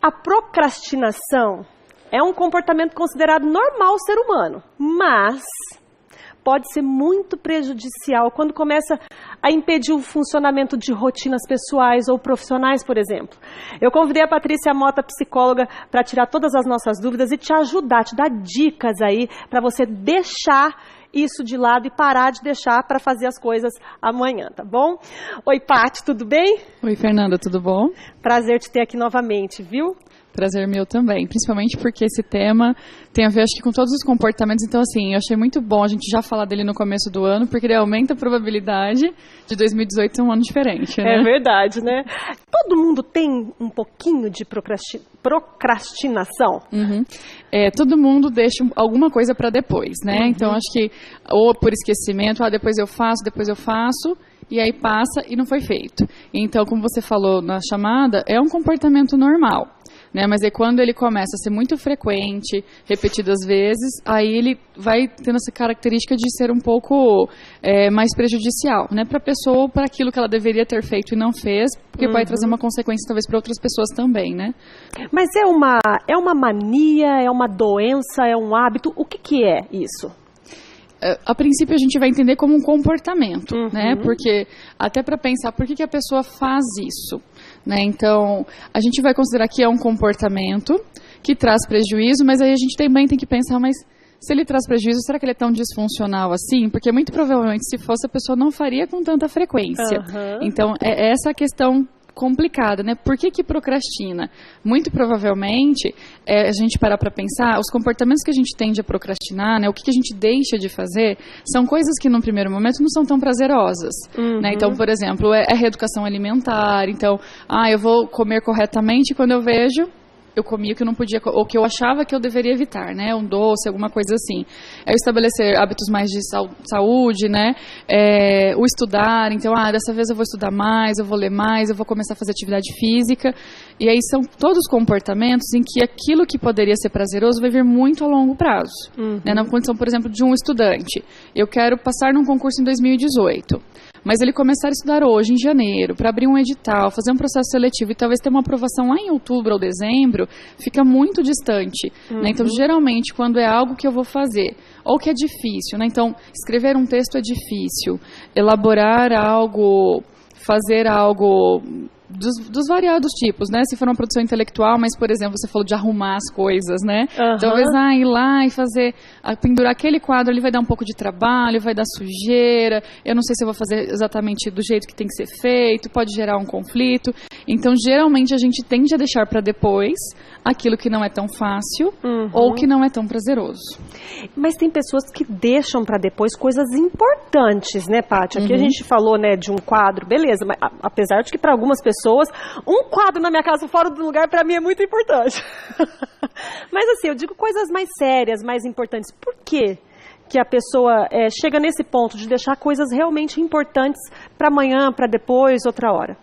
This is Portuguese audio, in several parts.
A procrastinação é um comportamento considerado normal ao ser humano, mas pode ser muito prejudicial quando começa a impedir o funcionamento de rotinas pessoais ou profissionais, por exemplo. Eu convidei a Patrícia Mota, psicóloga, para tirar todas as nossas dúvidas e te ajudar, te dar dicas aí para você deixar isso de lado e parar de deixar para fazer as coisas amanhã, tá bom? Oi, Paty, tudo bem? Oi, Fernanda, tudo bom? Prazer te ter aqui novamente, viu? Prazer meu também, principalmente porque esse tema tem a ver, acho que, com todos os comportamentos. Então, assim, eu achei muito bom a gente já falar dele no começo do ano, porque ele aumenta a probabilidade de 2018 ser um ano diferente, né? É verdade, né? Todo mundo tem um pouquinho de procrastinação? Uhum. Todo mundo deixa alguma coisa para depois, né? Uhum. Então, acho que, ou por esquecimento, depois eu faço, e aí passa e não foi feito. Então, como você falou na chamada, é um comportamento normal. Né, mas é quando ele começa a ser muito frequente, repetidas vezes, aí ele vai tendo essa característica de ser um pouco mais prejudicial, né, para a pessoa ou para aquilo que ela deveria ter feito e não fez, porque vai trazer uma consequência talvez para outras pessoas também, né? Mas é uma mania, é uma doença, é um hábito? O que é isso? A princípio a gente vai entender como um comportamento, né? Porque até para pensar por que a pessoa faz isso, né? Então a gente vai considerar que é um comportamento que traz prejuízo, mas aí a gente também tem que pensar, mas se ele traz prejuízo, será que ele é tão disfuncional assim? Porque muito provavelmente se fosse a pessoa não faria com tanta frequência. Então é essa a questão complicada, né? Por que procrastina? Muito provavelmente, a gente parar para pensar, os comportamentos que a gente tende a procrastinar, né? O que a gente deixa de fazer, são coisas que num primeiro momento não são tão prazerosas, né? Então, por exemplo, é reeducação alimentar, então, eu vou comer corretamente quando eu vejo eu comia o que eu não podia, ou que eu achava que eu deveria evitar, né? Um doce, alguma coisa assim. É estabelecer hábitos mais de saúde, né? O estudar, então, dessa vez eu vou estudar mais, eu vou ler mais, eu vou começar a fazer atividade física. E aí são todos comportamentos em que aquilo que poderia ser prazeroso vai vir muito a longo prazo. Né? Na condição, por exemplo, de um estudante. Eu quero passar num concurso em 2018. Mas ele começar a estudar hoje, em janeiro, para abrir um edital, fazer um processo seletivo e talvez ter uma aprovação lá em outubro ou dezembro, fica muito distante. Né? Então, geralmente, quando é algo que eu vou fazer, ou que é difícil, né? Então, escrever um texto é difícil, elaborar algo, fazer algo dos variados tipos, né? Se for uma produção intelectual, mas, por exemplo, você falou de arrumar as coisas, né? Talvez ir lá e fazer, pendurar aquele quadro ali vai dar um pouco de trabalho, vai dar sujeira, eu não sei se eu vou fazer exatamente do jeito que tem que ser feito, pode gerar um conflito. Então, geralmente, a gente tende a deixar para depois aquilo que não é tão fácil ou que não é tão prazeroso. Mas tem pessoas que deixam para depois coisas importantes, né, Paty? Aqui a gente falou, né, de um quadro, beleza, mas apesar de que para algumas pessoas, um quadro na minha casa fora do lugar, para mim, é muito importante. Mas assim, eu digo coisas mais sérias, mais importantes. Por quê que a pessoa chega nesse ponto de deixar coisas realmente importantes para amanhã, para depois, outra hora?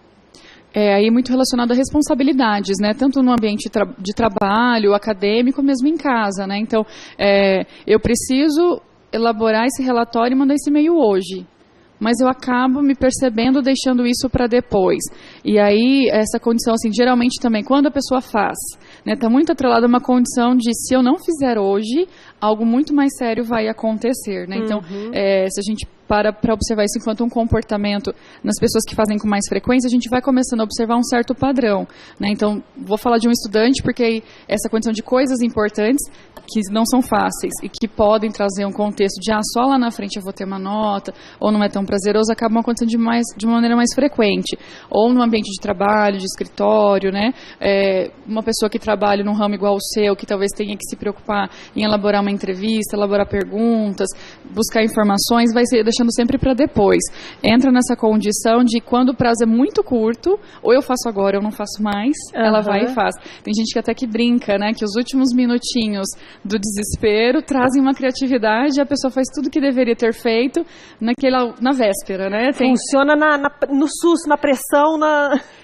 Aí muito relacionado a responsabilidades, né? Tanto no ambiente de trabalho, acadêmico, mesmo em casa, né? Então, eu preciso elaborar esse relatório e mandar esse e-mail hoje. Mas eu acabo me percebendo deixando isso para depois. E aí, essa condição, assim, geralmente também, quando a pessoa faz, né, tá muito atrelada a uma condição de, se eu não fizer hoje, algo muito mais sério vai acontecer, né? Então, se a gente para observar isso enquanto um comportamento nas pessoas que fazem com mais frequência, a gente vai começando a observar um certo padrão, né? Então, vou falar de um estudante, porque aí essa condição de coisas importantes que não são fáceis e que podem trazer um contexto de, só lá na frente eu vou ter uma nota, ou não é tão prazeroso, acabam acontecendo de uma maneira mais frequente. Ou no ambiente de trabalho, de escritório, né? Uma pessoa que trabalha num ramo igual ao seu, que talvez tenha que se preocupar em elaborar uma entrevista, elaborar perguntas, buscar informações, vai ser deixando sempre para depois. Entra nessa condição de, quando o prazo é muito curto, ou eu faço agora, eu não faço mais, ela vai e faz. Tem gente que até que brinca, né, que os últimos minutinhos do desespero trazem uma criatividade, e a pessoa faz tudo que deveria ter feito na véspera, né? Funciona no susto, na pressão,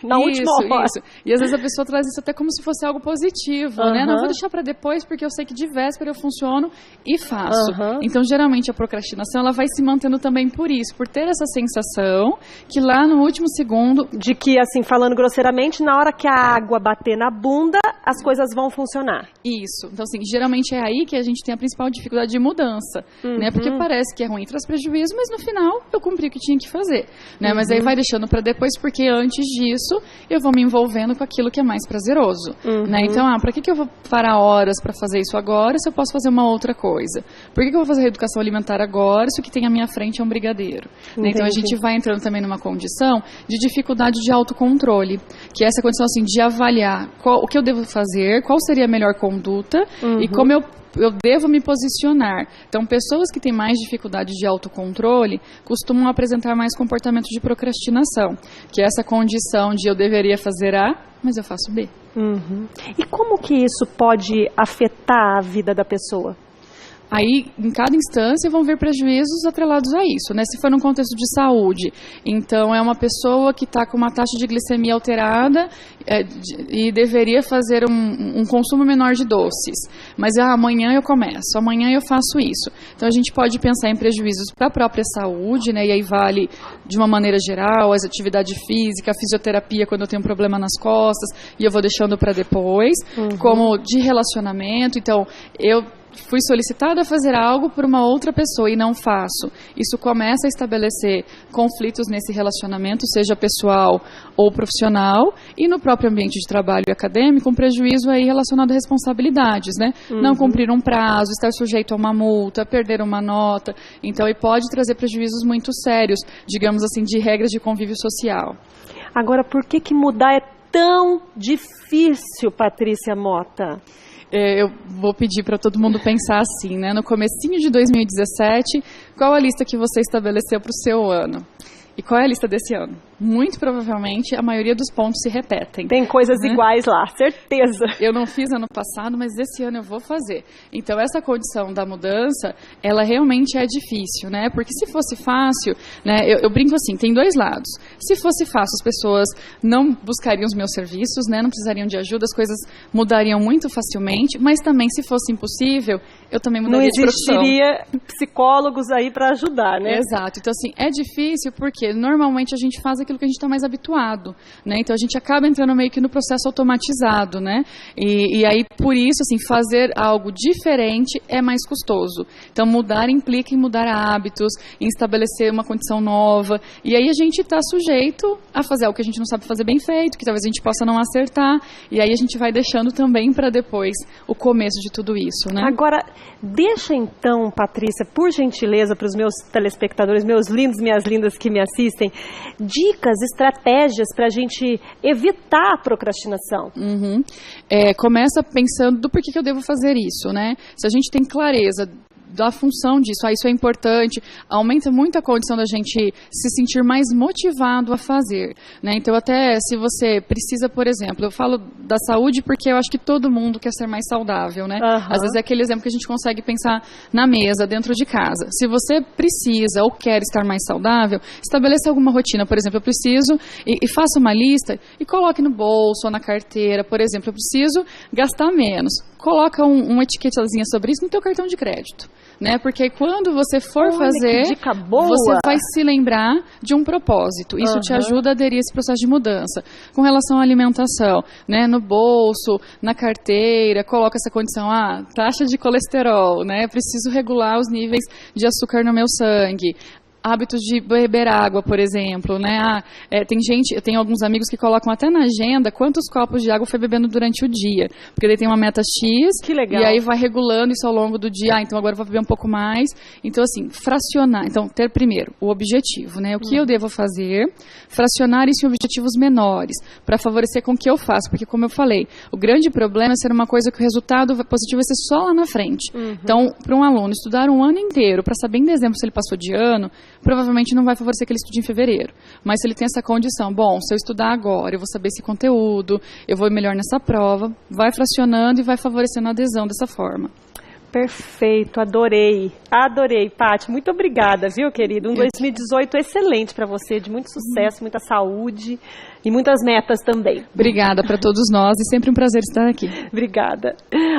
na última hora. Isso. E às vezes a pessoa traz isso até como se fosse algo positivo, né? Não vou deixar para depois porque eu sei que de véspera eu funciono e faço. Então, geralmente a procrastinação ela vai se mantendo também por isso, por ter essa sensação que lá no último segundo... De que, assim, falando grosseiramente, na hora que a água bater na bunda, as coisas vão funcionar. Isso. Então, assim, geralmente é aí que a gente tem a principal dificuldade de mudança, né? Porque parece que é ruim, traz prejuízo, mas no final eu cumpri o que tinha que fazer, né? Mas aí vai deixando para depois, porque antes disso eu vou me envolvendo com aquilo que é mais prazeroso, né? Então, para que eu vou parar horas para fazer isso agora se eu posso fazer uma outra coisa? Por que eu vou fazer reeducação alimentar agora se o que tem à minha frente é um brigadeiro? Né? Então, a gente vai entrando também numa condição de dificuldade de autocontrole, que é essa condição, assim, de avaliar o que eu devo fazer, qual seria a melhor conduta e como eu devo me posicionar. Então, pessoas que têm mais dificuldade de autocontrole costumam apresentar mais comportamento de procrastinação, que é essa condição de eu deveria fazer A, mas eu faço B. E como que isso pode afetar a vida da pessoa? Aí, em cada instância, vão ver prejuízos atrelados a isso, né? Se for num contexto de saúde, então é uma pessoa que está com uma taxa de glicemia alterada e deveria fazer um consumo menor de doces. Mas amanhã eu começo, amanhã eu faço isso. Então, a gente pode pensar em prejuízos para a própria saúde, né? E aí vale, de uma maneira geral, as atividade física, a fisioterapia quando eu tenho um problema nas costas e eu vou deixando para depois, como de relacionamento. Então, eu fui solicitada a fazer algo por uma outra pessoa e não faço. Isso começa a estabelecer conflitos nesse relacionamento, seja pessoal ou profissional, e no próprio ambiente de trabalho e acadêmico, um prejuízo aí relacionado a responsabilidades, né? Não cumprir um prazo, estar sujeito a uma multa, perder uma nota. Então, e pode trazer prejuízos muito sérios, digamos assim, de regras de convívio social. Agora, por que mudar é tão difícil, Patrícia Mota? Eu vou pedir para todo mundo pensar assim, né? No comecinho de 2017, qual a lista que você estabeleceu para o seu ano? E qual é a lista desse ano? Muito provavelmente a maioria dos pontos se repetem. Tem coisas iguais lá, certeza. Eu não fiz ano passado, mas esse ano eu vou fazer. Então essa condição da mudança, ela realmente é difícil, né? Porque se fosse fácil, né? Eu brinco assim, tem dois lados. Se fosse fácil, as pessoas não buscariam os meus serviços, né? Não precisariam de ajuda, as coisas mudariam muito facilmente. Mas também, se fosse impossível, eu também mudaria de profissão. Não existiria psicólogos aí para ajudar, né? Exato. Então assim, é difícil porque normalmente a gente faz aquilo que a gente está mais habituado, né? Então a gente acaba entrando meio que no processo automatizado, né? E aí por isso, assim, fazer algo diferente é mais custoso. Então mudar implica em mudar hábitos, em estabelecer uma condição nova. E aí a gente está sujeito a fazer algo que a gente não sabe fazer bem feito, que talvez a gente possa não acertar. E aí a gente vai deixando também para depois o começo de tudo isso, né? Agora, deixa então, Patrícia, por gentileza, para os meus telespectadores, meus lindos, minhas lindas que me assistem, dicas, estratégias para a gente evitar a procrastinação. Começa pensando do porquê que eu devo fazer isso, né? Se a gente tem clareza da função disso, isso é importante, aumenta muito a condição da gente se sentir mais motivado a fazer, né? Então até se você precisa, por exemplo, eu falo da saúde porque eu acho que todo mundo quer ser mais saudável, né? Às vezes é aquele exemplo que a gente consegue pensar na mesa, dentro de casa. Se você precisa ou quer estar mais saudável, estabeleça alguma rotina, por exemplo, eu preciso, e faça uma lista e coloque no bolso ou na carteira, por exemplo, eu preciso gastar menos. Coloca uma etiquetazinha sobre isso no teu cartão de crédito, né? Porque quando você for fazer, dica boa. Você vai se lembrar de um propósito. Isso te ajuda a aderir a esse processo de mudança. Com relação à alimentação, né? No bolso, na carteira, coloca essa condição, taxa de colesterol, né? Preciso regular os níveis de açúcar no meu sangue. Hábitos de beber água, por exemplo, né? Eu tenho alguns amigos que colocam até na agenda quantos copos de água foi bebendo durante o dia, porque daí tem uma meta X, que legal. E aí vai regulando isso ao longo do dia, então agora eu vou beber um pouco mais. Então assim, fracionar, então ter primeiro o objetivo, né? O que eu devo fazer, fracionar isso em objetivos menores, para favorecer com que eu faça, porque como eu falei, o grande problema é ser uma coisa que o resultado positivo vai ser só lá na frente. Então, para um aluno estudar um ano inteiro, para saber em dezembro se ele passou de ano, provavelmente não vai favorecer que ele estude em fevereiro. Mas se ele tem essa condição, se eu estudar agora, eu vou saber esse conteúdo, eu vou melhor nessa prova, vai fracionando e vai favorecendo a adesão dessa forma. Perfeito, adorei, Paty, muito obrigada, viu, querida? 2018 excelente para você, de muito sucesso, muita saúde e muitas metas também. Obrigada para todos nós e sempre um prazer estar aqui. Obrigada.